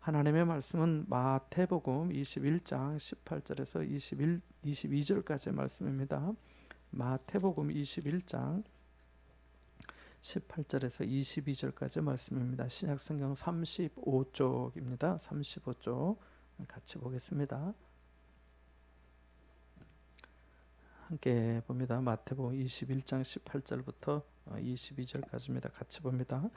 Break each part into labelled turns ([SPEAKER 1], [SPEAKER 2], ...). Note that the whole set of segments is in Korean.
[SPEAKER 1] 하나님의 말씀은 마태복음 21장 18절에서 22절까지의 말씀입니다. 마태복음 21장 18절에서 22절까지 말씀입니다. 신약성경 35쪽입니다. 35쪽 같이 보겠습니다. 함께 봅니다. 마태복음 21장 18절부터 22절까지입니다. 같이 봅니다.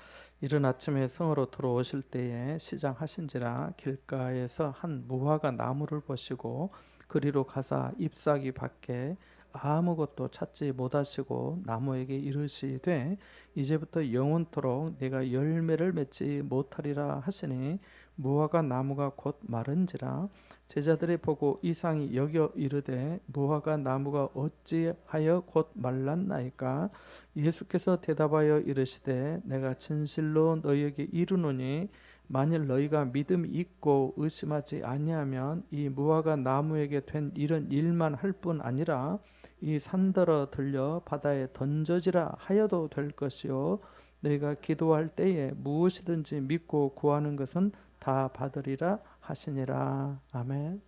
[SPEAKER 1] 이른 아침에 성으로 들어오실 때에 시장하신지라 길가에서 한 무화과 나무를 보시고 그리로 가사 잎사귀 밖에 아무것도 찾지 못하시고 나무에게 이르시되 이제부터 영원토록 내가 열매를 맺지 못하리라 하시니 무화과 나무가 곧 마른지라. 제자들이 보고 이상히 여겨 이르되 무화과 나무가 어찌하여 곧 말랐나이까. 예수께서 대답하여 이르시되 내가 진실로 너희에게 이르노니 만일 너희가 믿음이 있고 의심하지 아니하면 이 무화과 나무에게 된 이런 일만 할 뿐 아니라 이 산더러 들려 바다에 던져지라 하여도 될 것이요 너희가 기도할 때에 무엇이든지 믿고 구하는 것은 다 받으리라 하시니라. 아멘.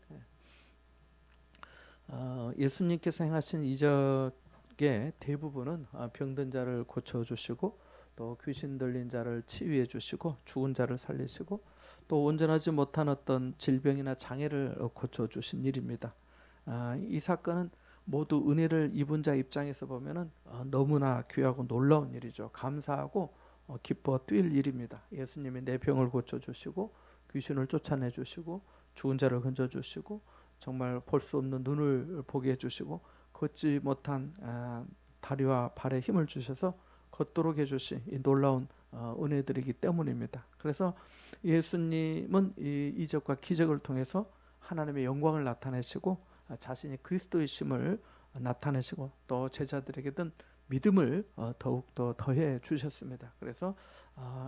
[SPEAKER 1] 예수님께서 행하신 이적의 대부분은 병든 자를 고쳐주시고 또 귀신 들린 자를 치유해 주시고 죽은 자를 살리시고 또 온전하지 못한 어떤 질병이나 장애를 고쳐주신 일입니다. 이 사건은 모두 은혜를 입은 자 입장에서 보면은 너무나 귀하고 놀라운 일이죠. 감사하고 기뻐 뛸 일입니다. 예수님이 내 병을 고쳐주시고 귀신을 쫓아내 주시고 죽은 자를 건져주시고 정말 볼 수 없는 눈을 보게 해주시고 걷지 못한 다리와 발에 힘을 주셔서 걷도록 해주신 이 놀라운 은혜들이기 때문입니다. 그래서 예수님은 이 이적과 기적을 통해서 하나님의 영광을 나타내시고 자신이 그리스도이심을 나타내시고 또 제자들에게는 믿음을 더욱더 더해 주셨습니다. 그래서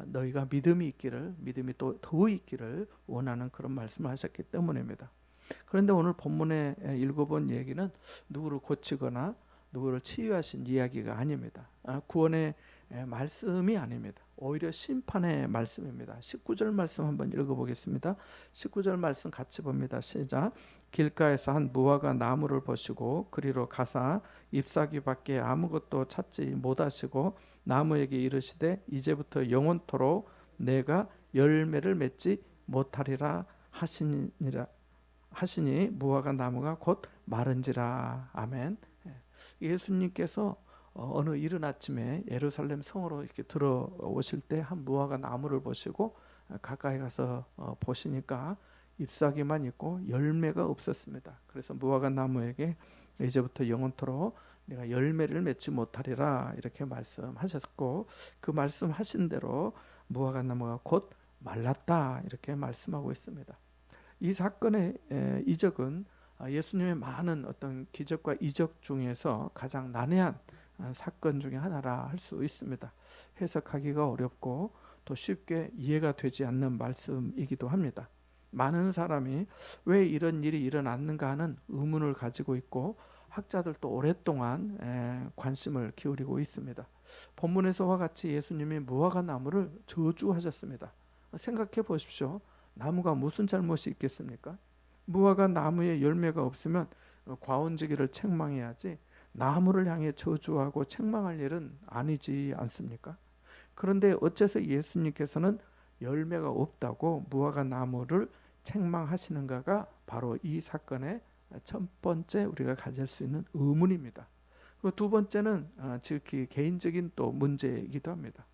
[SPEAKER 1] 너희가 믿음이 있기를, 믿음이 또 더 있기를 원하는 그런 말씀을 하셨기 때문입니다. 그런데 오늘 본문에 읽어본 얘기는 누구를 고치거나 누구를 치유하신 이야기가 아닙니다. 구원의 말씀이 아닙니다. 오히려 심판의 말씀입니다. 19절 말씀 한번 읽어보겠습니다. 19절 말씀 같이 봅니다. 시작. 길가에서 한 무화과 나무를 보시고 그리로 가사 잎사귀 밖에 아무것도 찾지 못하시고 나무에게 이르시되 이제부터 영원토록 내가 열매를 맺지 못하리라 하시니 무화과 나무가 곧 마른지라. 아멘. 예수님께서 어느 이른 아침에 예루살렘 성으로 이렇게 들어오실 때 한 무화과 나무를 보시고 가까이 가서 보시니까 잎사귀만 있고 열매가 없었습니다. 그래서 무화과 나무에게 이제부터 영원토록 내가 열매를 맺지 못하리라 이렇게 말씀하셨고 그 말씀하신 대로 무화과 나무가 곧 말랐다 이렇게 말씀하고 있습니다. 이 사건의 이적은 예수님의 많은 어떤 기적과 이적 중에서 가장 난해한 사건 중에 하나라 할 수 있습니다. 해석하기가 어렵고 또 쉽게 이해가 되지 않는 말씀이기도 합니다. 많은 사람이 왜 이런 일이 일어났는가 하는 의문을 가지고 있고 학자들도 오랫동안 관심을 기울이고 있습니다. 본문에서와 같이 예수님이 무화과 나무를 저주하셨습니다. 생각해 보십시오. 나무가 무슨 잘못이 있겠습니까? 무화과 나무에 열매가 없으면 과온지기를 책망해야지 나무를 향해 저주하고 책망할 일은 아니지 않습니까? 그런데 어째서 예수님께서는 열매가 없다고 무화과 나무를 책망하시는가가 바로 이 사건의 첫 번째 우리가 가질 수 있는 의문입니다. 두 번째는 즉히 개인적인 또 문제이기도 합니다.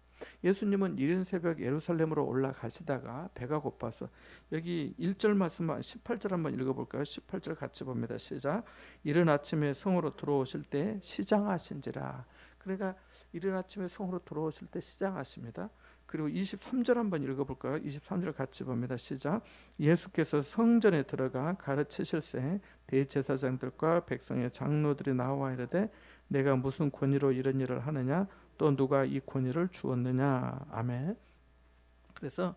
[SPEAKER 1] 예수님은 이른 새벽 예루살렘으로 올라가시다가 배가 고파서 여기 1절 말씀 18절 한번 읽어볼까요? 18절 같이 봅니다. 시작. 이른 아침에 성으로 들어오실 때 시장하신지라. 그러니까 이른 아침에 성으로 들어오실 때 시장하십니다. 그리고 23절 한번 읽어볼까요? 23절 같이 봅니다. 시작. 예수께서 성전에 들어가 가르치실새 대제사장들과 백성의 장로들이 나와 이르되 내가 무슨 권위로 이런 일을 하느냐 또 누가 이 권위를 주었느냐. 아멘. 그래서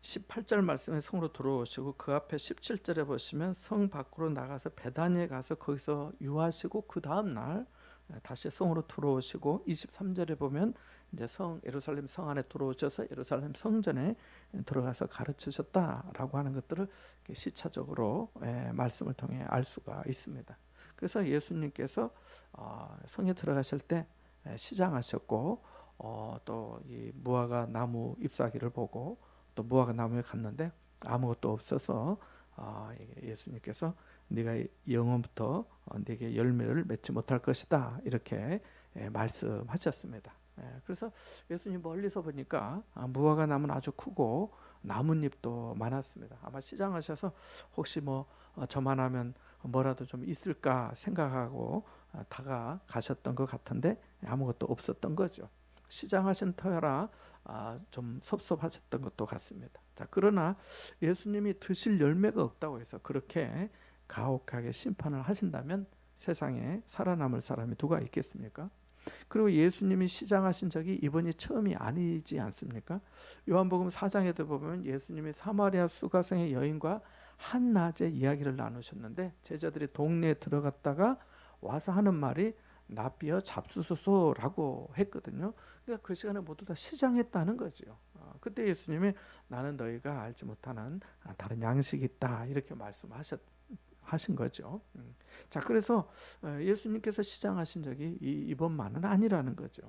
[SPEAKER 1] 18절 말씀에 성으로 들어오시고 그 앞에 17절에 보시면 성 밖으로 나가서 베다니에 가서 거기서 유하시고 그 다음 날 다시 성으로 들어오시고 23절에 보면 이제 예루살렘 성 안에 들어오셔서 예루살렘 성전에 들어가서 가르치셨다라고 하는 것들을 시차적으로 말씀을 통해 알 수가 있습니다. 그래서 예수님께서 성에 들어가실 때 시장하셨고 또 이 무화과 나무 잎사귀를 보고 또 무화과 나무에 갔는데 아무것도 없어서 예수님께서 네가 영원부터 네게 열매를 맺지 못할 것이다 이렇게 말씀하셨습니다. 그래서 예수님 멀리서 보니까 무화과 나무는 아주 크고 나뭇잎도 많았습니다. 아마 시장하셔서 혹시 뭐 저만하면 뭐라도 좀 있을까 생각하고 다가가셨던 것 같은데 아무것도 없었던 거죠. 시장하신 터라 좀 섭섭하셨던 것도 같습니다. 자, 그러나 예수님이 드실 열매가 없다고 해서 그렇게 가혹하게 심판을 하신다면 세상에 살아남을 사람이 누가 있겠습니까? 그리고 예수님이 시장하신 적이 이번이 처음이 아니지 않습니까? 요한복음 4장에도 보면 예수님이 사마리아 수가성의 여인과 한낮에 이야기를 나누셨는데 제자들이 동네에 들어갔다가 와서 하는 말이 나비여 잡수소서라고 했거든요. 그러니까 그 시간에 모두 다 시장했다는 거죠. 그때 예수님이 나는 너희가 알지 못하는 다른 양식이 있다 이렇게 하신 거죠. 자, 그래서 예수님께서 시장하신 적이 이번만은 아니라는 거죠.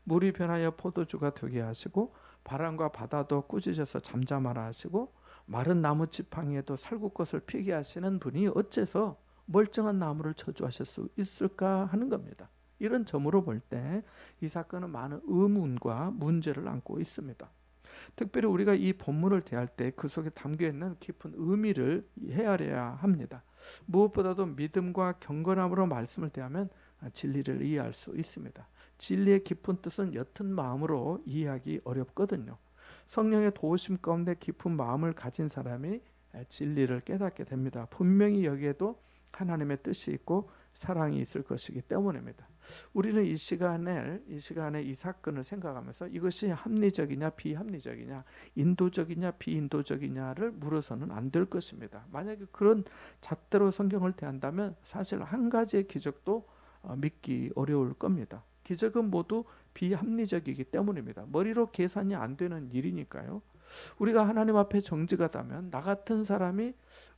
[SPEAKER 1] 물이 변하여 포도주가 되게 하시고 바람과 바다도 꾸짖어서 잠잠하라 하시고 마른 나무 지팡이에도 살구꽃을 피게 하시는 분이 어째서 멀쩡한 나무를 저주하실 수 있을까 하는 겁니다. 이런 점으로 볼 때 이 사건은 많은 의문과 문제를 안고 있습니다. 특별히 우리가 이 본문을 대할 때 그 속에 담겨 있는 깊은 의미를 헤아려야 합니다. 무엇보다도 믿음과 경건함으로 말씀을 대하면 진리를 이해할 수 있습니다. 진리의 깊은 뜻은 옅은 마음으로 이해하기 어렵거든요. 성령의 도우심 가운데 깊은 마음을 가진 사람이 진리를 깨닫게 됩니다. 분명히 여기에도 하나님의 뜻이 있고 사랑이 있을 것이기 때문입니다. 우리는 이 시간에 이 사건을 생각하면서 이것이 합리적이냐 비합리적이냐 인도적이냐 비인도적이냐를 물어서는 안 될 것입니다. 만약에 그런 잣대로 성경을 대한다면 사실 한 가지의 기적도 믿기 어려울 겁니다. 기적은 모두 비합리적이기 때문입니다. 머리로 계산이 안 되는 일이니까요. 우리가 하나님 앞에 정직하다면 나 같은 사람이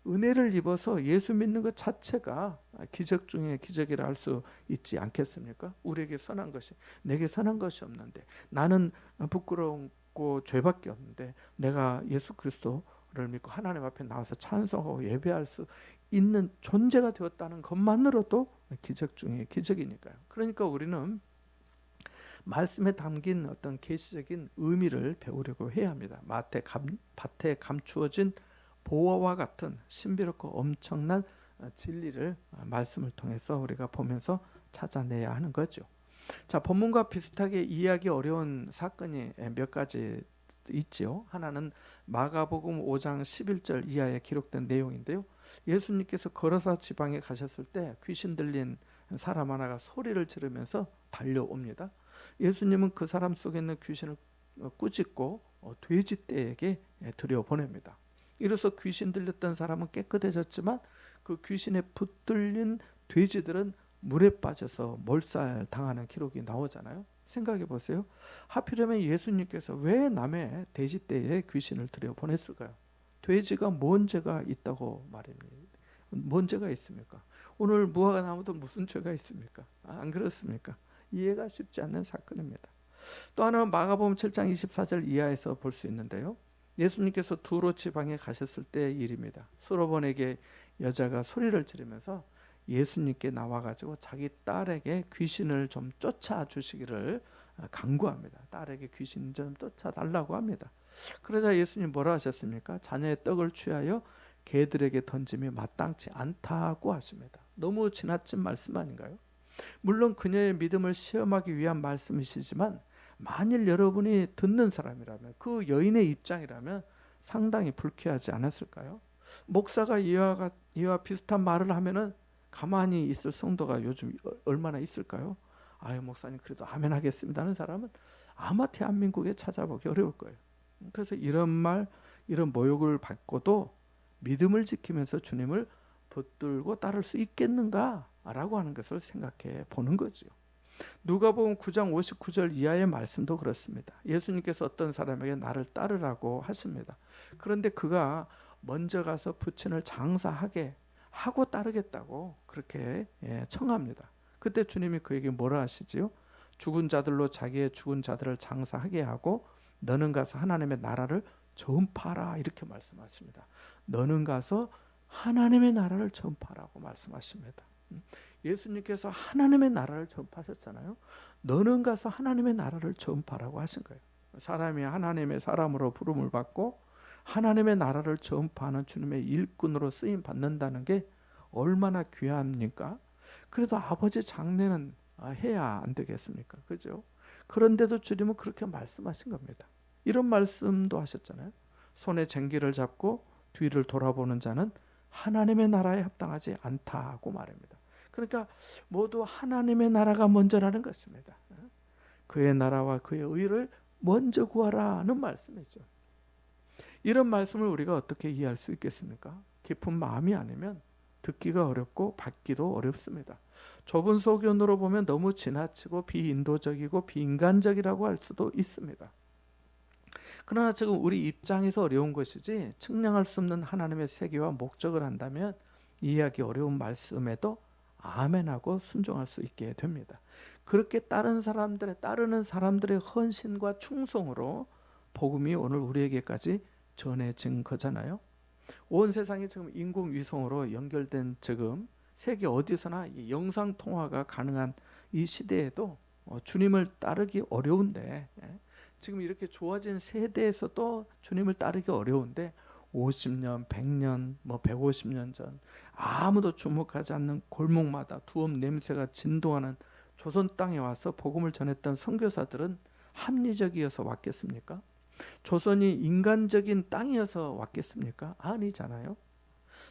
[SPEAKER 1] 은혜를 입어서 예수 믿는 것 자체가 기적 중에 기적이라 할 수 있지 않겠습니까? 우리에게 선한 것이 내게 선한 것이 없는데 나는 부끄럽고 죄밖에 없는데 내가 예수 그리스도를 믿고 하나님 앞에 나와서 찬송하고 예배할 수 있는 존재가 되었다는 것만으로도 기적 중에 기적이니까요. 그러니까 우리는 말씀에 담긴 어떤 계시적인 의미를 배우려고 해야 합니다. 밭에 감추어진 보화와 같은 신비롭고 엄청난 진리를 말씀을 통해서 우리가 보면서 찾아내야 하는 거죠. 자, 본문과 비슷하게 이해하기 어려운 사건이 몇 가지 있지요. 하나는 마가복음 5장 11절 이하에 기록된 내용인데요. 예수님께서 거라사 지방에 가셨을 때 귀신 들린 사람 하나가 소리를 지르면서 달려옵니다. 예수님은 그 사람 속에 있는 귀신을 꾸짖고 돼지떼에게 들여보냅니다. 이로써 귀신 들렸던 사람은 깨끗해졌지만 그 귀신에 붙들린 돼지들은 물에 빠져서 몰살당하는 기록이 나오잖아요. 생각해 보세요. 하필이면 예수님께서 왜 남의 돼지떼에 귀신을 들여보냈을까요? 돼지가 뭔 죄가 있다고 말입니다. 뭔 죄가 있습니까? 오늘 무화과 나무도 무슨 죄가 있습니까? 안 그렇습니까? 이해가 쉽지 않는 사건입니다. 또 하나는 마가복음 7장 24절 이하에서 볼 수 있는데요. 예수님께서 두로 지방에 가셨을 때의 일입니다. 수로본에게 여자가 소리를 지르면서 예수님께 나와가지고 자기 딸에게 귀신을 좀 쫓아주시기를 간구합니다. 딸에게 귀신 좀 쫓아달라고 합니다. 그러자 예수님 뭐라 하셨습니까? 자녀의 떡을 취하여 개들에게 던짐이 마땅치 않다고 하십니다. 너무 지나친 말씀 아닌가요? 물론 그녀의 믿음을 시험하기 위한 말씀이시지만 만일 여러분이 듣는 사람이라면 그 여인의 입장이라면 상당히 불쾌하지 않았을까요? 목사가 이와 비슷한 말을 하면은 가만히 있을 성도가 요즘 얼마나 있을까요? 아유 목사님 그래도 아멘 하겠습니다 하는 사람은 아마 대한민국에 찾아보기 어려울 거예요. 그래서 이런 말 이런 모욕을 받고도 믿음을 지키면서 주님을 붙들고 따를 수 있겠는가? 라고 하는 것을 생각해 보는 거죠. 누가복음 9장 59절 이하의 말씀도 그렇습니다. 예수님께서 어떤 사람에게 나를 따르라고 하십니다. 그런데 그가 먼저 가서 부친을 장사하게 하고 따르겠다고 그렇게 청합니다. 그때 주님이 그에게 뭐라 하시지요? 죽은 자들로 자기의 죽은 자들을 장사하게 하고 너는 가서 하나님의 나라를 전파하라 이렇게 말씀하십니다. 너는 가서 하나님의 나라를 전파하라고 말씀하십니다. 예수님께서 하나님의 나라를 전파하셨잖아요. 너는 가서 하나님의 나라를 전파하라고 하신 거예요. 사람이 하나님의 사람으로 부름을 받고 하나님의 나라를 전파하는 주님의 일꾼으로 쓰임 받는다는 게 얼마나 귀합니까? 그래도 아버지 장례는 해야 안 되겠습니까? 그죠? 그런데도 주님은 그렇게 말씀하신 겁니다. 이런 말씀도 하셨잖아요. 손에 쟁기를 잡고 뒤를 돌아보는 자는 하나님의 나라에 합당하지 않다고 말합니다. 그러니까 모두 하나님의 나라가 먼저라는 것입니다. 그의 나라와 그의 의를 먼저 구하라는 말씀이죠. 이런 말씀을 우리가 어떻게 이해할 수 있겠습니까? 깊은 마음이 아니면 듣기가 어렵고 받기도 어렵습니다. 좁은 소견으로 보면 너무 지나치고 비인도적이고 비인간적이라고 할 수도 있습니다. 그러나 지금 우리 입장에서 어려운 것이지 측량할 수 없는 하나님의 세계와 목적을 한다면 이해하기 어려운 말씀에도 아멘하고 순종할 수 있게 됩니다. 그렇게 따르는 사람들의 헌신과 충성으로 복음이 오늘 우리에게까지 전해진 거잖아요. 온 세상이 지금 인공위성으로 연결된 지금 세계 어디서나 이 영상 통화가 가능한 이 시대에도 주님을 따르기 어려운데 지금 이렇게 좋아진 세대에서도 주님을 따르기 어려운데 50년, 100년, 150년 전 아무도 주목하지 않는 골목마다 두업 냄새가 진동하는 조선 땅에 와서 복음을 전했던 선교사들은 합리적이어서 왔겠습니까? 조선이 인간적인 땅이어서 왔겠습니까? 아니잖아요.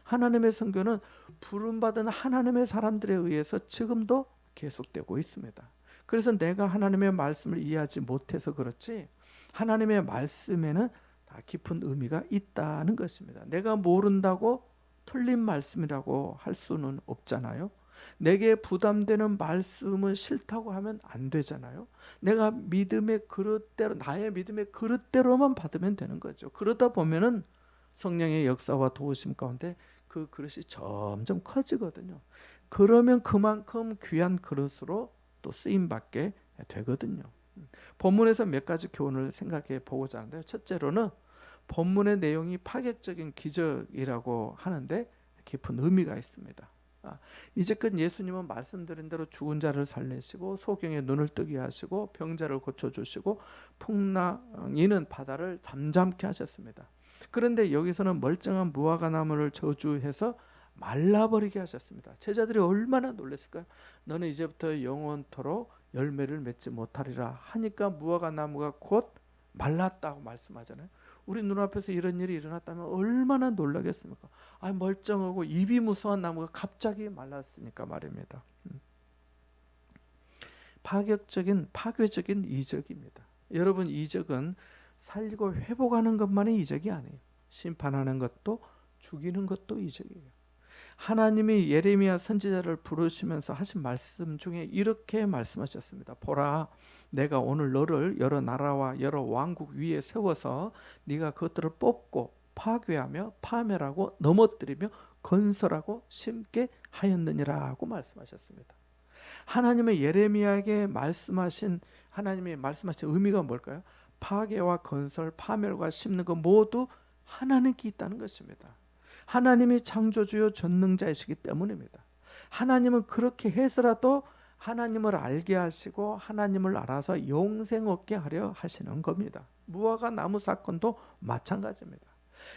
[SPEAKER 1] 하나님의 선교는 부름받은 하나님의 사람들에 의해서 지금도 계속되고 있습니다. 그래서 내가 하나님의 말씀을 이해하지 못해서 그렇지 하나님의 말씀에는 다 깊은 의미가 있다는 것입니다. 내가 모른다고 틀린 말씀이라고 할 수는 없잖아요. 내게 부담되는 말씀은 싫다고 하면 안 되잖아요. 내가 믿음의 그릇대로 나의 믿음의 그릇대로만 받으면 되는 거죠. 그러다 보면은 성령의 역사와 도우심 가운데 그 그릇이 점점 커지거든요. 그러면 그만큼 귀한 그릇으로 또 쓰임 받게 되거든요. 본문에서 몇 가지 교훈을 생각해 보고자 하는데요. 첫째로는 본문의 내용이 파격적인 기적이라고 하는데 깊은 의미가 있습니다. 이제껏 예수님은 말씀드린 대로 죽은 자를 살리시고 소경의 눈을 뜨게 하시고 병자를 고쳐주시고 풍랑이는 바다를 잠잠케 하셨습니다. 그런데 여기서는 멀쩡한 무화과 나무를 저주해서 말라버리게 하셨습니다. 제자들이 얼마나 놀랐을까요? 너는 이제부터 영원토록 열매를 맺지 못하리라 하니까 무화과 나무가 곧 말랐다고 말씀하잖아요. 우리 눈앞에서 이런 일이 일어났다면 얼마나 놀라겠습니까? 멀쩡하고 입이 무서운 나무가 갑자기 말랐으니까 말입니다. 파괴적인 이적입니다. 여러분, 이적은 살리고 회복하는 것만이 이적이 아니에요. 심판하는 것도 죽이는 것도 이적이에요. 하나님이 예레미야 선지자를 부르시면서 하신 말씀 중에 이렇게 말씀하셨습니다. 보라, 내가 오늘 너를 여러 나라와 여러 왕국 위에 세워서 네가 그것들을 뽑고 파괴하며 파멸하고 넘어뜨리며 건설하고 심게 하였느니라고 말씀하셨습니다. 하나님의 예레미야에게 하나님이 말씀하신 의미가 뭘까요? 파괴와 건설, 파멸과 심는 것 모두 하나님께 있다는 것입니다. 하나님이 창조주요 전능자이시기 때문입니다. 하나님은 그렇게 해서라도 하나님을 알게 하시고 하나님을 알아서 영생 얻게 하려 하시는 겁니다. 무화과 나무 사건도 마찬가지입니다.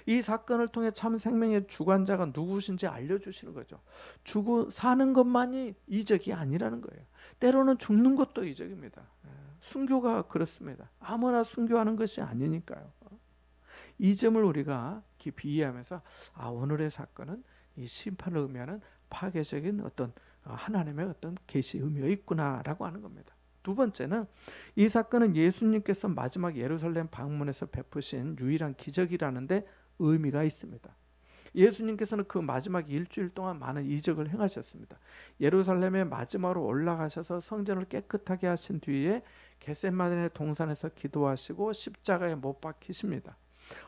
[SPEAKER 1] 이 사건을 통해 참 생명의 주관자가 누구신지 알려주시는 거죠. 사는 것만이 이적이 아니라는 거예요. 때로는 죽는 것도 이적입니다. 순교가 그렇습니다. 아무나 순교하는 것이 아니니까요. 이 점을 우리가 깊이 이해하면서 오늘의 사건은 이 심판을 의미하는 파괴적인 어떤 하나님의 어떤 계시 의미가 있구나라고 하는 겁니다. 두 번째는 이 사건은 예수님께서 마지막 예루살렘 방문에서 베푸신 유일한 기적이라는 데 의미가 있습니다. 예수님께서는 그 마지막 일주일 동안 많은 이적을 행하셨습니다. 예루살렘에 마지막으로 올라가셔서 성전을 깨끗하게 하신 뒤에 겟세마네 동산에서 기도하시고 십자가에 못 박히십니다.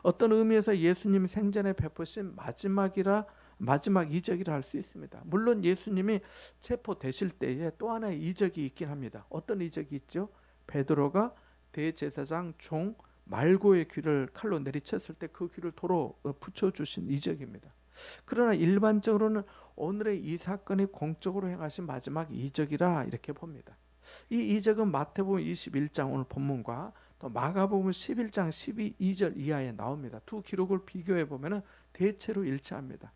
[SPEAKER 1] 어떤 의미에서 예수님 생전에 베푸신 마지막 이적이라 할 수 있습니다. 물론 예수님이 체포되실 때에 또 하나의 이적이 있긴 합니다. 어떤 이적이 있죠? 베드로가 대제사장 종 말고의 귀를 칼로 내리쳤을 때 그 귀를 도로 붙여주신 이적입니다. 그러나 일반적으로는 오늘의 이 사건이 공적으로 행하신 마지막 이적이라 이렇게 봅니다. 이 이적은 마태복음 21장 오늘 본문과 또 마가복음 11장 12절 이하에 나옵니다. 두 기록을 비교해 보면 대체로 일치합니다.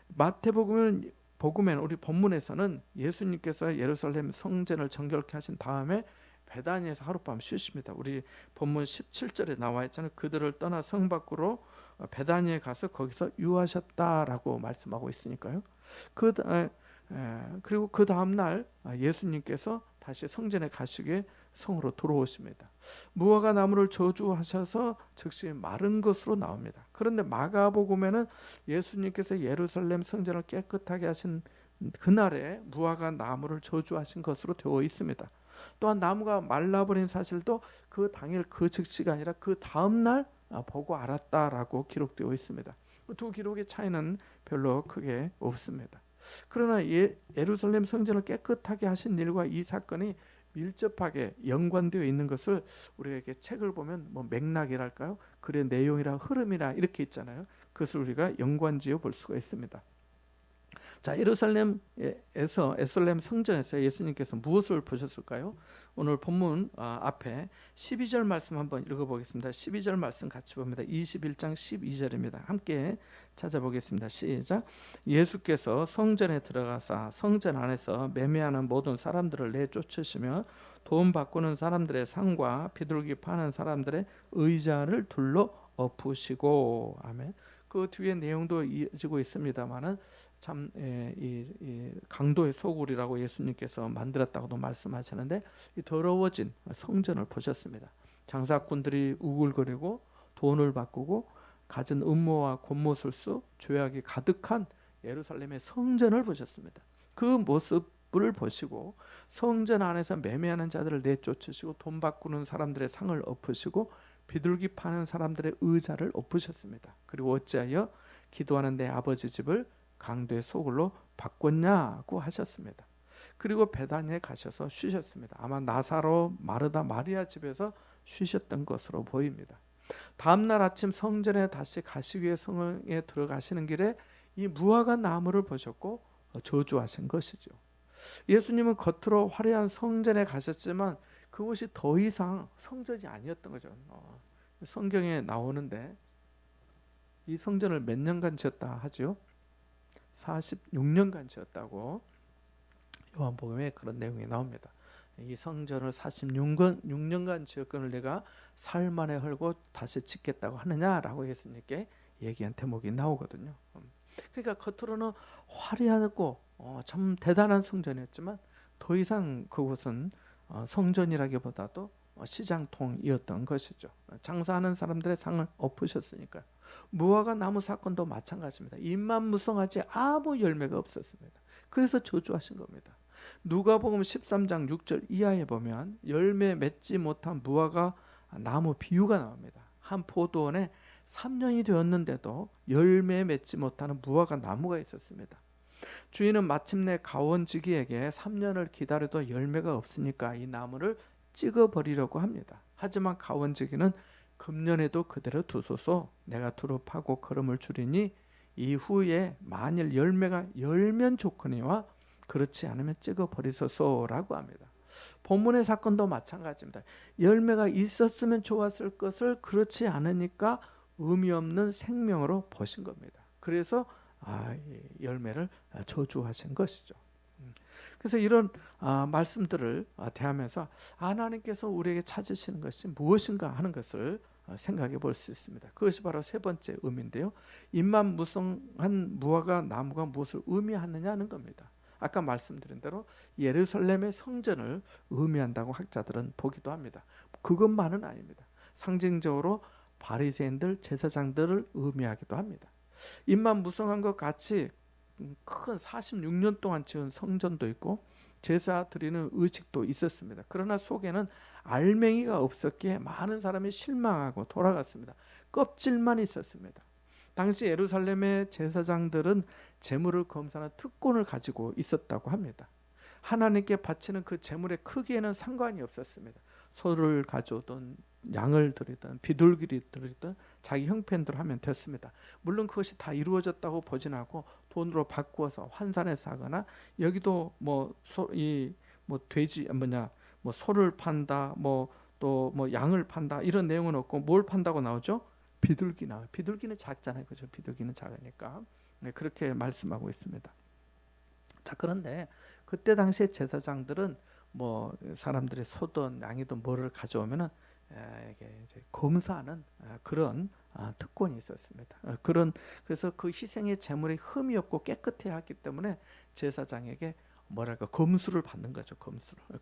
[SPEAKER 1] 마태복음은 복음에는 우리 본문에서는 예수님께서 예루살렘 성전을 정결케 하신 다음에 베다니에서 하룻밤 쉬십니다. 우리 본문 17절에 나와 있잖아요. 그들을 떠나 성 밖으로 베다니에 가서 거기서 유하셨다라고 말씀하고 있으니까요. 그리고 그 다음 날 예수님께서 다시 성전에 가시기에 성으로 들어오십니다. 무화과 나무를 저주하셔서 즉시 마른 것으로 나옵니다. 그런데 마가복음에는 예수님께서 예루살렘 성전을 깨끗하게 하신 그날에 무화과 나무를 저주하신 것으로 되어 있습니다. 또한 나무가 말라버린 사실도 그 당일 그 즉시가 아니라 그 다음 날 보고 알았다라고 기록되어 있습니다. 두 기록의 차이는 별로 크게 없습니다. 그러나 예루살렘 성전을 깨끗하게 하신 일과 이 사건이 밀접하게 연관되어 있는 것을 우리가 이렇게 책을 보면 뭐 맥락이랄까요? 글의 내용이라 흐름이라 이렇게 있잖아요. 그것을 우리가 연관지어 볼 수가 있습니다. 자, 예루살렘 성전에서 예수님께서 무엇을 보셨을까요? 오늘 본문 앞에 12절 말씀 한번 읽어보겠습니다. 12절 말씀 같이 봅니다. 21장 12절입니다. 함께 찾아보겠습니다. 시작. 예수께서 성전에 들어가사 성전 안에서 매매하는 모든 사람들을 내쫓으시며 돈 바꾸는 사람들의 상과 비둘기 파는 사람들의 의자를 둘러 엎으시고. 아멘. 그 뒤에 내용도 이어지고 있습니다만은 참 이 강도의 소굴이라고 예수님께서 만들었다고도 말씀하시는데 이 더러워진 성전을 보셨습니다. 장사꾼들이 우글거리고 돈을 바꾸고 갖은 음모와 곤모술수 죄악이 가득한 예루살렘의 성전을 보셨습니다. 그 모습을 보시고 성전 안에서 매매하는 자들을 내쫓으시고 돈 바꾸는 사람들의 상을 엎으시고 비둘기 파는 사람들의 의자를 엎으셨습니다. 그리고 어찌하여 기도하는 내 아버지 집을 강도의 소굴로 바꿨냐고 하셨습니다. 그리고 베다니에 가셔서 쉬셨습니다. 아마 나사로, 마르다, 마리아 집에서 쉬셨던 것으로 보입니다. 다음 날 아침 성전에 다시 가시기 위해 성에 들어가시는 길에 이 무화과 나무를 보셨고 저주하신 것이죠. 예수님은 겉으로 화려한 성전에 가셨지만 그것이 더 이상 성전이 아니었던 거죠. 성경에 나오는데 이 성전을 몇 년간 지었다 하죠? 46년간 지었다고 요한복음에 그런 내용이 나옵니다. 이 성전을 46년간 지었건을 내가 사흘 만에 헐고 다시 짓겠다고 하느냐라고 예수님께 얘기한 대목이 나오거든요. 그러니까 겉으로는 화려하고 참 대단한 성전이었지만 더 이상 그곳은 성전이라기보다도 시장통이었던 것이죠. 장사하는 사람들의 상을 엎으셨으니까. 무화과 나무 사건도 마찬가지입니다. 잎만 무성하지 아무 열매가 없었습니다. 그래서 저주하신 겁니다. 누가복음 13장 6절 이하에 보면 열매 맺지 못한 무화과 나무 비유가 나옵니다. 한 포도원에 3년이 되었는데도 열매 맺지 못하는 무화과 나무가 있었습니다. 주인은 마침내 가원지기에게 3년을 기다려도 열매가 없으니까 이 나무를 찍어버리려고 합니다. 하지만 가원지기는 금년에도 그대로 두소서, 내가 두루 파고 거름을 줄이니 이후에 만일 열매가 열면 좋거니와 그렇지 않으면 찍어버리소서라고 합니다. 본문의 사건도 마찬가지입니다. 열매가 있었으면 좋았을 것을 그렇지 않으니까 의미 없는 생명으로 보신 겁니다. 그래서 열매를 저주하신 것이죠. 그래서 이런 말씀들을 대하면서 하나님께서 우리에게 찾으시는 것이 무엇인가 하는 것을 생각해 볼 수 있습니다. 그것이 바로 세 번째 의미인데요. 잎만 무성한 무화과 나무가 무엇을 의미하느냐는 겁니다. 아까 말씀드린 대로 예루살렘의 성전을 의미한다고 학자들은 보기도 합니다. 그것만은 아닙니다. 상징적으로 바리새인들, 제사장들을 의미하기도 합니다. 입만 무성한 것 같이 큰 46년 동안 지은 성전도 있고 제사 드리는 의식도 있었습니다. 그러나 속에는 알맹이가 없었기에 많은 사람이 실망하고 돌아갔습니다. 껍질만 있었습니다. 당시 예루살렘의 제사장들은 제물을 검사하는 특권을 가지고 있었다고 합니다. 하나님께 바치는 그 제물의 크기에는 상관이 없었습니다. 소를 가져오든 양을 드리든 비둘기를 드리든 자기 형편대로 하면 됐습니다. 물론 그것이 다 이루어졌다고 보진 않고 돈으로 바꾸어서 환산해서 하거나, 여기도 돼지 소를 판다, 또 양을 판다 이런 내용은 없고, 뭘 판다고 나오죠? 비둘기 나와요. 비둘기는 작잖아요, 그죠? 비둘기는 작으니까. 네, 그렇게 말씀하고 있습니다. 자, 그런데 그때 당시에 제사장들은 사람들이 소든 양이든 뭐를 가져오면은 이게 이제 검사하는 그런 특권이 있었습니다. 그래서 그 희생의 제물에 흠이 없고 깨끗해야 했기 때문에 제사장에게 검수를 받는 거죠.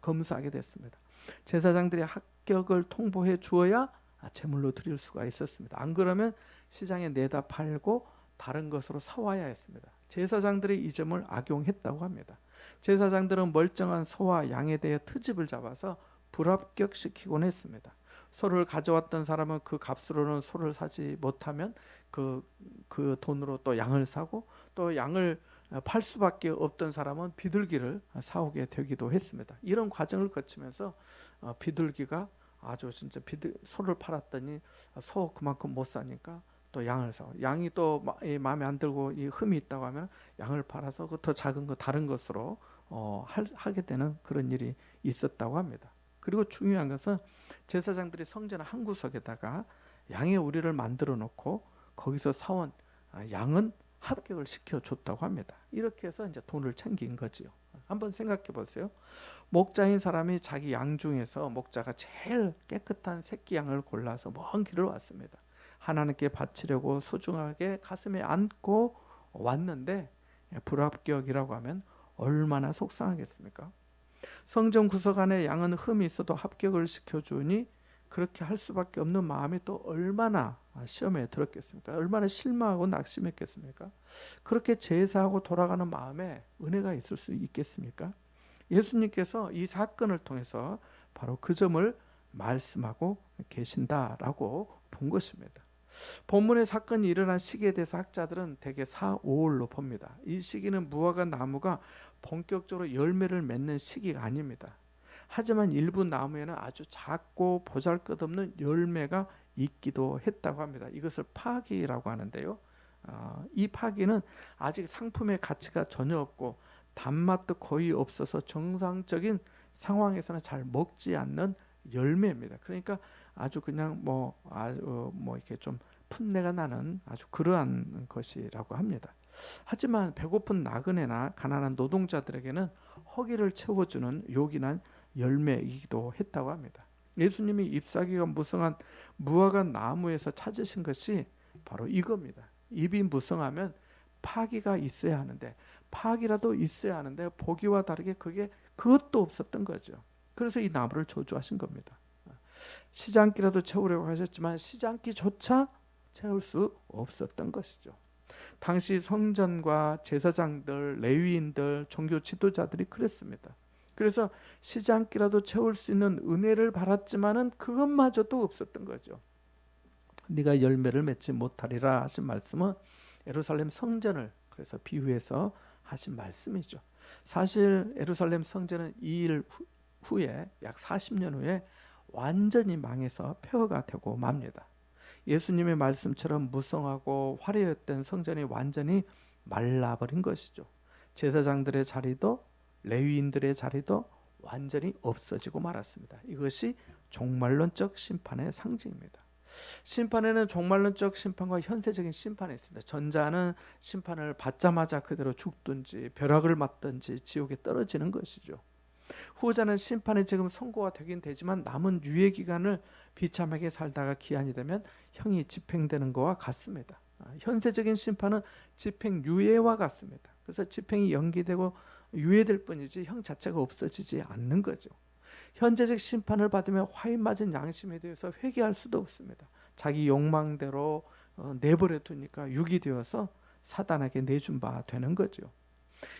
[SPEAKER 1] 검수하게 됐습니다. 제사장들이 합격을 통보해 주어야 제물로 드릴 수가 있었습니다. 안 그러면 시장에 내다 팔고 다른 것으로 사와야 했습니다. 제사장들이 이 점을 악용했다고 합니다. 제사장들은 멀쩡한 소와 양에 대해 트집을 잡아서 불합격시키곤 했습니다. 소를 가져왔던 사람은 그 값으로는 소를 사지 못하면 그 돈으로 또 양을 사고, 또 양을 팔 수밖에 없던 사람은 비둘기를 사오게 되기도 했습니다. 이런 과정을 거치면서 비둘기가 아주 진짜 소를 팔았더니 소 그만큼 못 사니까 또 양을 사고, 양이 또 마음에 안 들고 이 흠이 있다고 하면 양을 팔아서 그 더 작은 거 다른 것으로 하게 되는 그런 일이 있었다고 합니다. 그리고 중요한 것은 제사장들이 성전 한 구석에다가 양의 우리를 만들어 놓고 거기서 사온 양은 합격을 시켜줬다고 합니다. 이렇게 해서 이제 돈을 챙긴 거지요. 한번 생각해 보세요. 목자인 사람이 자기 양 중에서 목자가 제일 깨끗한 새끼 양을 골라서 먼 길을 왔습니다. 하나님께 바치려고 소중하게 가슴에 안고 왔는데 불합격이라고 하면 얼마나 속상하겠습니까? 성전 구석 안에 양은 흠이 있어도 합격을 시켜주니 그렇게 할 수밖에 없는 마음이 또 얼마나 시험에 들었겠습니까? 얼마나 실망하고 낙심했겠습니까? 그렇게 제사하고 돌아가는 마음에 은혜가 있을 수 있겠습니까? 예수님께서 이 사건을 통해서 바로 그 점을 말씀하고 계신다라고 본 것입니다. 본문의 사건이 일어난 시기에 대해서 학자들은 대개 4, 5월로 봅니다. 이 시기는 무화과 나무가 본격적으로 열매를 맺는 시기가 아닙니다. 하지만 일부 나무에는 아주 작고 보잘것없는 열매가 있기도 했다고 합니다. 이것을 파기라고 하는데요. 이 파기는 아직 상품의 가치가 전혀 없고 단맛도 거의 없어서 정상적인 상황에서는 잘 먹지 않는 열매입니다. 그러니까 아주 그냥 이렇게 좀 풋내가 나는 아주 그러한 것이라고 합니다. 하지만 배고픈 나그네나 가난한 노동자들에게는 허기를 채워주는 요긴한 열매이기도 했다고 합니다. 예수님이 잎사귀가 무성한 무화과 나무에서 찾으신 것이 바로 이겁니다. 잎이 무성하면 파기가 있어야 하는데, 파기라도 있어야 하는데 보기와 다르게 그것도 없었던 거죠. 그래서 이 나무를 저주하신 겁니다. 시장기라도 채우려고 하셨지만 시장기조차 채울 수 없었던 것이죠. 당시 성전과 제사장들, 레위인들, 종교 지도자들이 그랬습니다. 그래서 시장기라도 채울 수 있는 은혜를 받았지만은 그것마저도 없었던 거죠. 네가 열매를 맺지 못하리라 하신 말씀은 예루살렘 성전을 그래서 비유해서 하신 말씀이죠. 사실 예루살렘 성전은 이 일 후에 약 40년 후에 완전히 망해서 폐허가 되고 맙니다. 예수님의 말씀처럼 무성하고 화려했던 성전이 완전히 말라버린 것이죠. 제사장들의 자리도 레위인들의 자리도 완전히 없어지고 말았습니다. 이것이 종말론적 심판의 상징입니다. 심판에는 종말론적 심판과 현세적인 심판이 있습니다. 전자는 심판을 받자마자 그대로 죽든지 벼락을 맞든지 지옥에 떨어지는 것이죠. 후자는 심판이 지금 선고가 되긴 되지만 남은 유예 기간을 비참하게 살다가 기한이 되면 형이 집행되는 것과 같습니다. 현세적인 심판은 집행유예와 같습니다. 그래서 집행이 연기되고 유예될 뿐이지 형 자체가 없어지지 않는 거죠. 현재적 심판을 받으며 화인 맞은 양심에 대해서 회개할 수도 없습니다. 자기 욕망대로 내버려 두니까 육이 되어서 사단에게 내준 바 되는 거죠.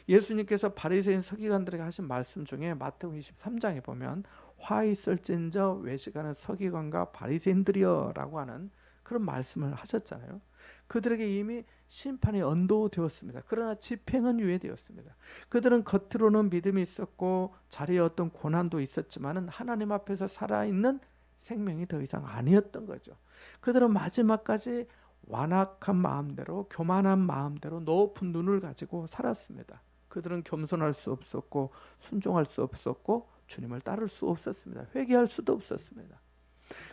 [SPEAKER 1] 예수님께서 바리새인 서기관들에게 하신 말씀 중에 마태복음 23장에 보면 화 있을진저 외식하는 서기관과 바리새인들이여라고 하는 그런 말씀을 하셨잖아요. 그들에게 이미 심판이 언도되었습니다. 그러나 집행은 유예되었습니다. 그들은 겉으로는 믿음이 있었고 자리에 어떤 고난도 있었지만은 하나님 앞에서 살아있는 생명이 더 이상 아니었던 거죠. 그들은 마지막까지 완악한 마음대로, 교만한 마음대로 높은 눈을 가지고 살았습니다. 그들은 겸손할 수 없었고 순종할 수 없었고 주님을 따를 수 없었습니다. 회개할 수도 없었습니다.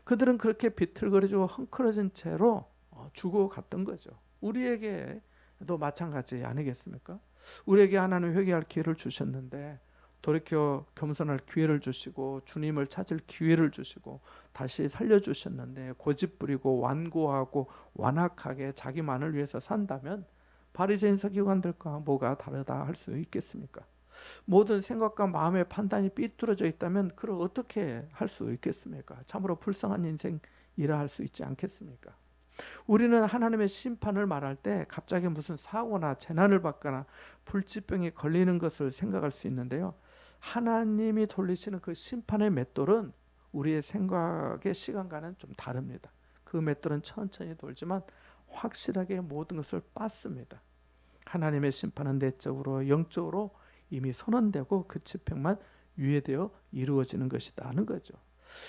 [SPEAKER 1] 그들은 그렇게 비틀거리고 헝클어진 채로 죽어갔던 거죠. 우리에게도 마찬가지 아니겠습니까? 우리에게 하나님 회개할 기회를 주셨는데 돌이켜 겸손할 기회를 주시고 주님을 찾을 기회를 주시고 다시 살려주셨는데 고집부리고 완고하고 완악하게 자기만을 위해서 산다면 바리새인 서기관들과 뭐가 다르다 할 수 있겠습니까? 모든 생각과 마음의 판단이 삐뚤어져 있다면 그걸 어떻게 할 수 있겠습니까? 참으로 불쌍한 인생이라 할 수 있지 않겠습니까? 우리는 하나님의 심판을 말할 때 갑자기 무슨 사고나 재난을 받거나 불치병에 걸리는 것을 생각할 수 있는데요. 하나님이 돌리시는 그 심판의 맷돌은 우리의 생각의 시간과는 좀 다릅니다. 그 맷돌은 천천히 돌지만 확실하게 모든 것을 빻습니다. 하나님의 심판은 내적으로 영적으로 이미 선언되고 그 집행만 유예되어 이루어지는 것이다 하는 거죠.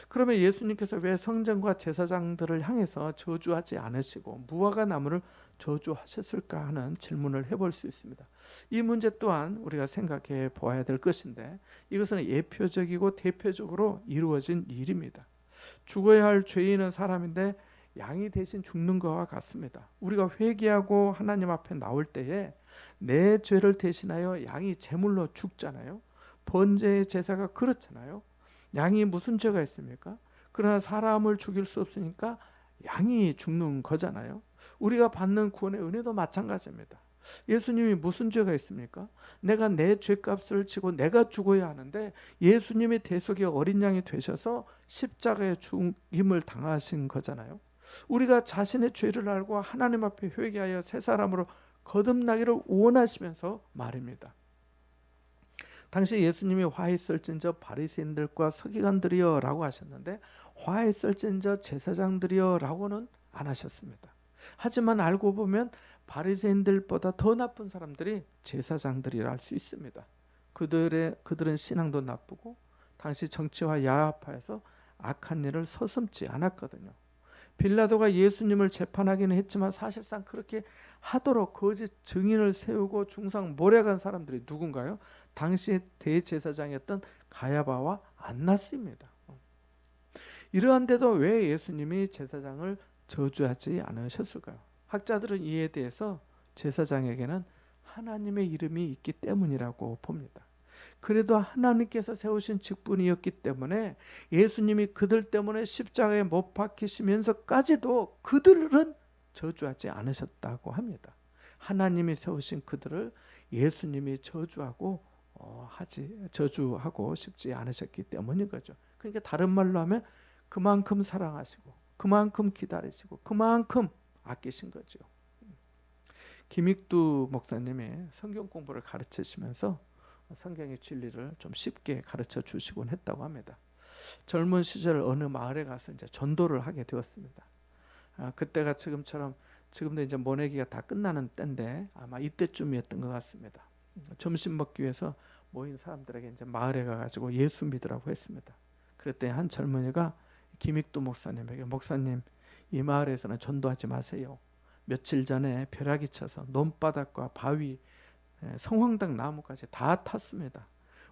[SPEAKER 1] 그러면 예수님께서 왜 성전과 제사장들을 향해서 저주하지 않으시고 무화과 나무를 저주하셨을까 하는 질문을 해볼 수 있습니다. 이 문제 또한 우리가 생각해 보아야 될 것인데 이것은 예표적이고 대표적으로 이루어진 일입니다. 죽어야 할 죄인은 사람인데 양이 대신 죽는 것과 같습니다. 우리가 회개하고 하나님 앞에 나올 때에 내 죄를 대신하여 양이 제물로 죽잖아요. 번제의 제사가 그렇잖아요. 양이 무슨 죄가 있습니까? 그러나 사람을 죽일 수 없으니까 양이 죽는 거잖아요. 우리가 받는 구원의 은혜도 마찬가지입니다. 예수님이 무슨 죄가 있습니까? 내가 내 죄값을 지고 내가 죽어야 하는데 예수님이 대속의 어린 양이 되셔서 십자가의 죽임을 당하신 거잖아요. 우리가 자신의 죄를 알고 하나님 앞에 회개하여 새 사람으로 거듭나기를 원하시면서 말입니다. 당시 예수님이 화 있을진저 바리새인들과 서기관들이여 라고 하셨는데 화 있을진저 제사장들이여 라고는 안 하셨습니다. 하지만 알고 보면 바리새인들보다 더 나쁜 사람들이 제사장들이라 할 수 있습니다. 그들은 신앙도 나쁘고 당시 정치와 야합하여서 악한 일을 서슴지 않았거든요. 빌라도가 예수님을 재판하기는 했지만 사실상 그렇게 하도록 거짓 증인을 세우고 중상 몰아간 사람들이 누군가요? 당시 대제사장이었던 가야바와 안나스입니다. 이러한데도 왜 예수님이 제사장을 저주하지 않으셨을까요? 학자들은 이에 대해서 제사장에게는 하나님의 이름이 있기 때문이라고 봅니다. 그래도 하나님께서 세우신 직분이었기 때문에 예수님이 그들 때문에 십자가에 못 박히시면서까지도 그들은 저주하지 않으셨다고 합니다. 하나님이 세우신 그들을 예수님이 저주하고 싶지 않으셨기 때문인 거죠. 그러니까 다른 말로 하면 그만큼 사랑하시고 그만큼 기다리시고 그만큼 아끼신 거죠. 김익두 목사님이 성경 공부를 가르치시면서 성경의 진리를 좀 쉽게 가르쳐 주시곤 했다고 합니다. 젊은 시절 어느 마을에 가서 이제 전도를 하게 되었습니다. 그때가 지금도 이제 모내기가 다 끝나는 때인데 아마 이때쯤이었던 것 같습니다. 점심 먹기 위해서 모인 사람들에게 이제 마을에 가가지고 예수 믿으라고 했습니다. 그랬더니 한 젊은이가 김익두 목사님에게 목사님 이 마을에서는 전도하지 마세요. 며칠 전에 벼락이 쳐서 논바닥과 바위 성황당 나무까지 다 탔습니다.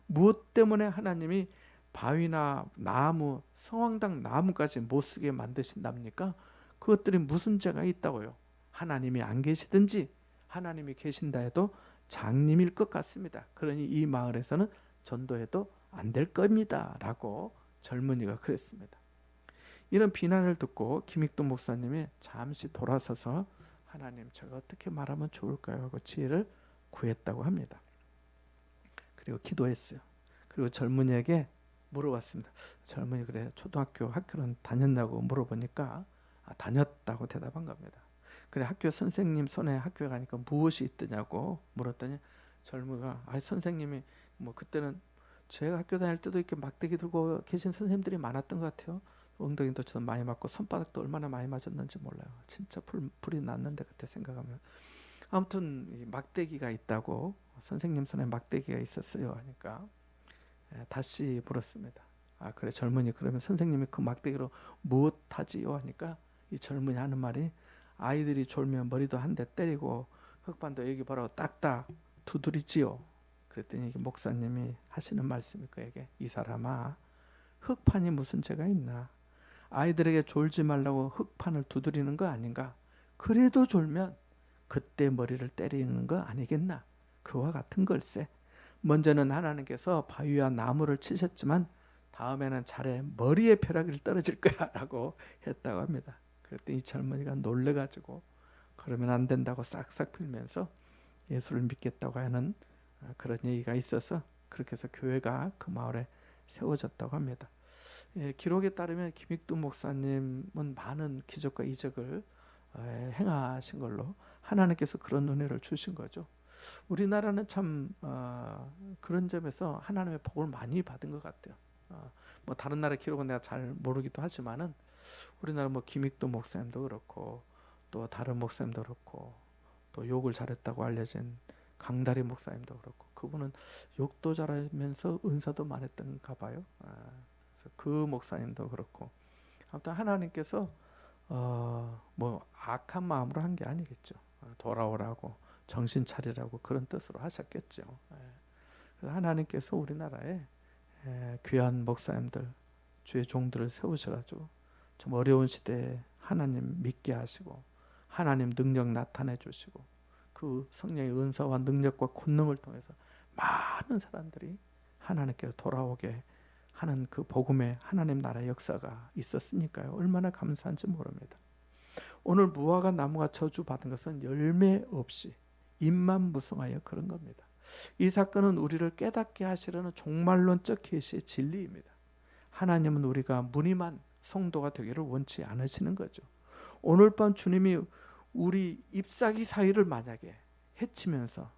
[SPEAKER 1] 무엇 때문에 하나님이 바위나 나무, 성황당 나무까지 못 쓰게 만드신답니까? 그것들이 무슨 죄가 있다고요? 하나님이 안 계시든지 하나님이 계신다 해도 장님일 것 같습니다. 그러니 이 마을에서는 전도해도 안 될 겁니다. 라고 젊은이가 그랬습니다. 이런 비난을 듣고 김익돈 목사님이 잠시 돌아서서 하나님 제가 어떻게 말하면 좋을까요? 하고 지혜를 구했다고 합니다. 그리고 기도했어요. 그리고 젊은이에게 물어봤습니다. 젊은이 그래 초등학교 학교는 다녔냐고 물어보니까 다녔다고 대답한 겁니다. 그래 학교 선생님 손에 학교에 가니까 무엇이 있더냐고 물었더니 젊은이가 선생님이 뭐 그때는 제가 학교 다닐 때도 이렇게 막대기 들고 계신 선생님들이 많았던 것 같아요. 엉덩이도 좀 많이 맞고 손바닥도 얼마나 많이 맞았는지 몰라요. 진짜 불이 났는데 그때 생각하면. 아무튼 이 막대기가 있다고 선생님 손에 막대기가 있었어요 하니까 다시 물었습니다. 그래 젊은이 그러면 선생님이 그 막대기로 무엇 하지요 하니까 이 젊은이 하는 말이 아이들이 졸면 머리도 한 대 때리고 흙반도 여기 보라고 딱딱 두드리지요. 그랬더니 목사님이 하시는 말씀이 그에게 이 사람아 흙판이 무슨 죄가 있나 아이들에게 졸지 말라고 흙판을 두드리는 거 아닌가 그래도 졸면 그때 머리를 때리는 거 아니겠나 그와 같은 걸세 먼저는 하나님께서 바위와 나무를 치셨지만 다음에는 차례 머리에 벼락이 떨어질 거야 라고 했다고 합니다. 그랬더니 이 젊은이가 놀래가지고 그러면 안 된다고 싹싹 빌면서 예수를 믿겠다고 하는 그런 얘기가 있어서 그렇게 해서 교회가 그 마을에 세워졌다고 합니다. 기록에 따르면 김익두 목사님은 많은 기적과 이적을 행하신 걸로 하나님께서 그런 은혜를 주신 거죠. 우리나라는 참 그런 점에서 하나님의 복을 많이 받은 것 같아요. 뭐 다른 나라 기록은 내가 잘 모르기도 하지만은 우리나라 뭐 김익도 목사님도 그렇고 또 다른 목사님도 그렇고 또 욕을 잘했다고 알려진 강다리 목사님도 그렇고 그분은 욕도 잘하면서 은사도 많았던가 봐요. 그래서 그 목사님도 그렇고 아무튼 하나님께서 뭐 악한 마음으로 한 게 아니겠죠. 돌아오라고 정신 차리라고 그런 뜻으로 하셨겠죠. 그래서 하나님께서 우리나라에 귀한 목사님들 주의 종들을 세우셔가지고 좀 어려운 시대에 하나님 믿게 하시고 하나님 능력 나타내 주시고 그 성령의 은사와 능력과 권능을 통해서 많은 사람들이 하나님께로 돌아오게 하는 그 복음의 하나님 나라의 역사가 있었으니까요. 얼마나 감사한지 모릅니다. 오늘 무화과 나무가 저주받은 것은 열매 없이 잎만 무성하여 그런 겁니다. 이 사건은 우리를 깨닫게 하시려는 종말론적 계시의 진리입니다. 하나님은 우리가 무늬만 성도가 되기를 원치 않으시는 거죠. 오늘 밤 주님이 우리 잎사귀 사이를 만약에 해치면서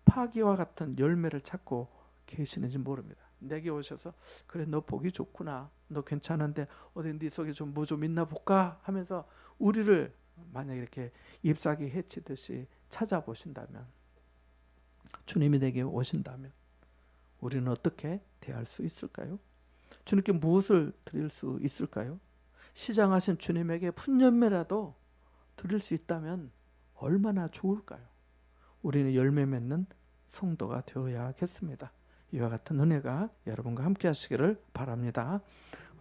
[SPEAKER 1] 파기와 같은 열매를 찾고 계시는지 모릅니다. 내게 오셔서 그래 너 보기 좋구나 너 괜찮은데 어디 네 속에 좀 뭐 좀 있나 볼까 하면서 우리를 만약 이렇게 잎사귀 해치듯이 찾아보신다면 주님이 내게 오신다면 우리는 어떻게 대할 수 있을까요? 주님께 무엇을 드릴 수 있을까요? 시장하신 주님에게 푼열매라도 드릴 수 있다면 얼마나 좋을까요? 우리는 열매 맺는 성도가 되어야겠습니다. 이와 같은 은혜가 여러분과 함께 하시기를 바랍니다.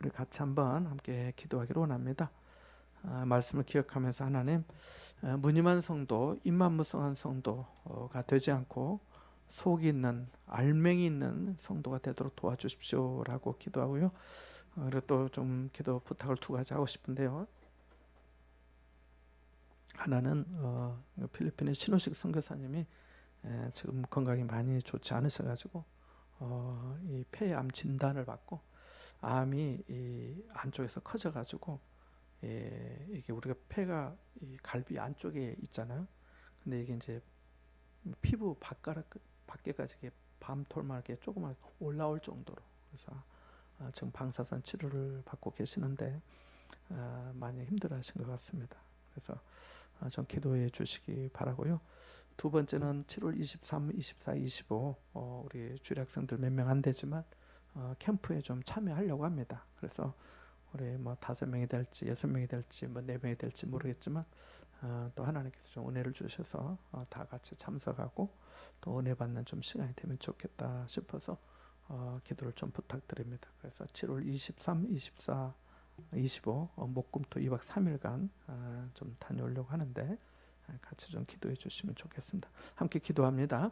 [SPEAKER 1] 우리 같이 한번 함께 기도하기를 원합니다. 말씀을 기억하면서 하나님 무늬만 성도, 입만무성한 성도가 되지 않고 속이 있는 알맹이 있는 성도가 되도록 도와주십시오라고 기도하고요. 그리고 또 좀 기도 부탁을 두 가지 하고 싶은데요. 하나는 필리핀의 신호식 선교사님이 지금 건강이 많이 좋지 않으셔가지고 이 폐암 진단을 받고 암이 이 안쪽에서 커져가지고 이게 우리가 폐가 이 갈비 안쪽에 있잖아요. 근데 이게 이제 피부 밖에까지 이렇게 밤톨만 이렇게 조그맣게 올라올 정도로 그래서 지금 방사선 치료를 받고 계시는데 많이 힘들어하신 것 같습니다. 그래서 좀 기도해 주시기 바라고요. 두 번째는 7월 23, 24, 25 우리 주일학생들 몇 명 안 되지만 캠프에 좀 참여하려고 합니다. 그래서 우리 뭐 5명이 될지 6명이 될지 뭐 4명이 될지 모르겠지만 또 하나님께서 좀 은혜를 주셔서 다 같이 참석하고 또 은혜 받는 좀 시간이 되면 좋겠다 싶어서 기도를 좀 부탁드립니다. 그래서 7월 23, 24, 25 목금토 2박 3일간 좀 다녀오려고 하는데 같이 좀 기도해 주시면 좋겠습니다. 함께 기도합니다.